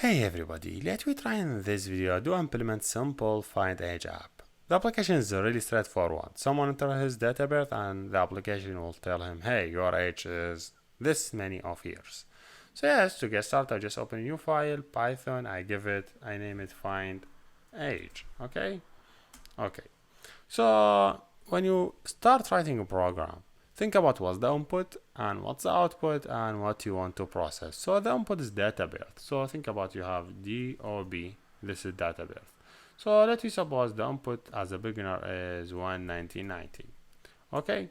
Hey everybody, let me try in this video to implement simple find age app. The application is really straightforward. Someone enters his date of birth and the application will tell him, hey, your age is this many of years. So yes, to get started, I just open a new file, Python, I name it find age, okay? Okay. So when you start writing a program, think about what's the input and what's the output and what you want to process. So the input is date of birth. So think about you have DOB, this is date of birth. So let me suppose the input as a beginner is 1990. Okay,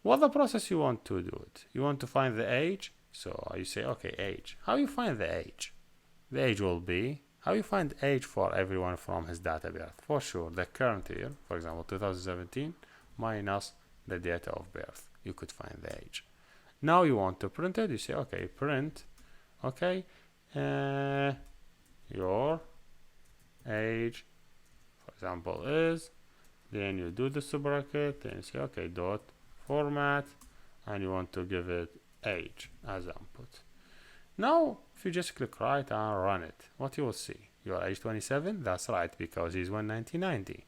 what the process you want to do it? You want to find the age. So you say, okay, age. How you find the age? The age will be how you find age for everyone from his date of birth. For sure, the current year, for example, 2017 minus the date of birth. You could find the age. Now you want to print it. You say, okay, print, okay, your age, for example, is. Then you do the bracket. Then you say, okay, dot format, and you want to give it age as input. Now, if you just click right and run it, what you will see? Your age 27. That's right, because he's 1990.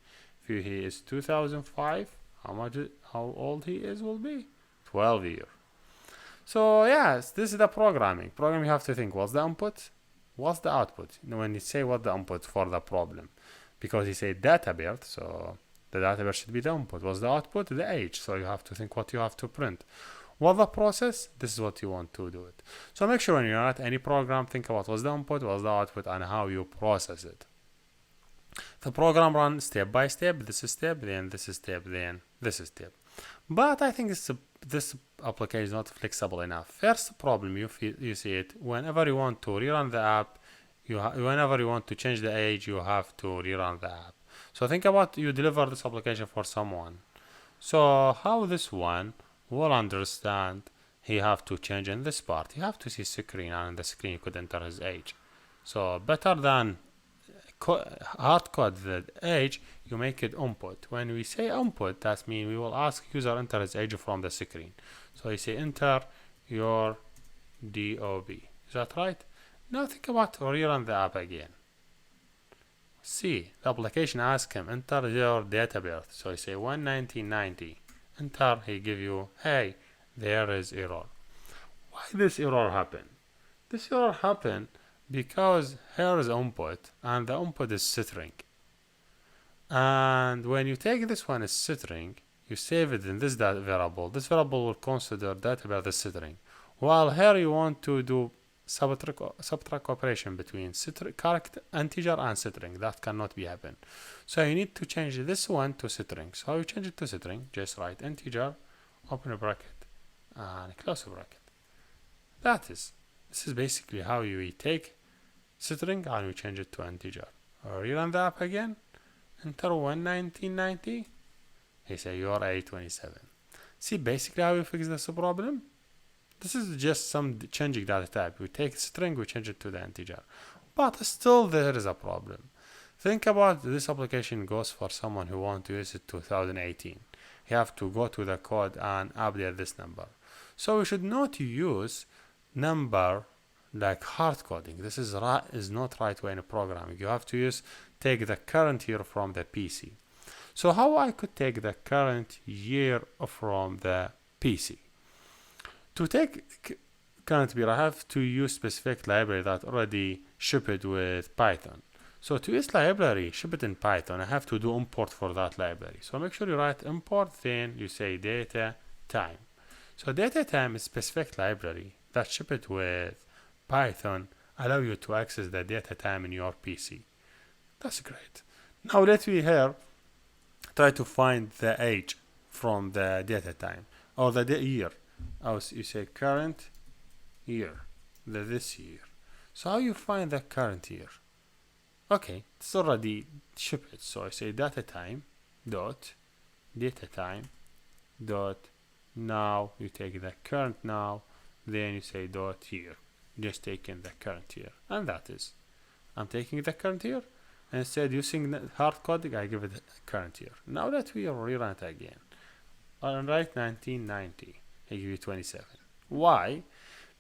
If he is 2005, how old he is will be 12 years. So yes, this is the programming. You have to think, what's the input? What's the output? When you say what the input for the problem, because he said date of birth, so the date of birth should be the input. What's the output? The age. So you have to think what you have to print. What the process? This is what you want to do it. So make sure when you write any program, think about what's the input, what's the output, and how you process it. The program runs step by step. This is step, then this is step, then this is step. But I think this application is not flexible enough. First problem, you see it whenever you want to rerun the app. Whenever you want to change the age, you have to rerun the app. So think about you deliver this application for someone. So how this one will understand he have to change in this part. You have to see screen, and in the screen you could enter his age. So better than hard code the age, you make it input. When we say input, that means we will ask user enter his age from the screen. So you say enter your DOB. Is that right? Now think about rerun the app again. See, the application asks him enter your date of birth. So you say 1990. Enter, he give you, hey, there is error. Why this error happen? This error happen because here is input and the input is string. And when you take this one as string, you save it in this variable. This variable will consider date of birth as string. While here you want to do subtract operation between character, integer and string. That cannot be happen. So you need to change this one to string. So how you change it to string? Just write integer, open a bracket, and close a bracket. This is basically how you take string and you change it to integer. Rerun the app again. Enter 1990. He say your age 27. See basically how you fix this problem? This is just some changing data type. We take string, we change it to the integer. But still there is a problem. Think about this application goes for someone who wants to use it 2018. You have to go to the code and update this number. So we should not use number like hard coding. This is not right way in programming. You have to take the current year from the PC. So how I could take the current year from the PC? To take current year, I have to use specific library that already shipped with Python. So to use library shipped in Python, I have to do import for that library. So make sure you write import, then you say data time. So data time is specific library that shipped with Python allow you to access the data time in your PC. That's great. Now let me here try to find the age from the data time or the year. You say current year, this year. So how you find the current year? Okay, it's already shipped. So I say data time dot now. You take the current now, then you say dot year. Just taking the current year, and I'm taking the current year. Instead using hard coding, I give it the current year. Now that we rerun it again, I'll write 1990. I give you 27. Why?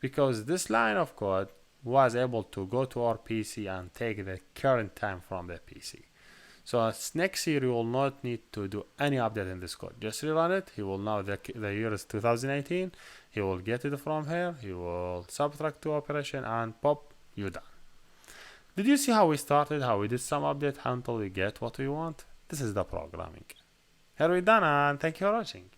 Because this line of code was able to go to our PC and take the current time from the PC. So next year you will not need to do any update in this code. Just rerun it. He will know the year is 2018. He will get it from here. He will subtract 2 operation and pop, you done. Did you see how we started, how we did some update until we get what we want? This is the programming. Here we done, and thank you for watching.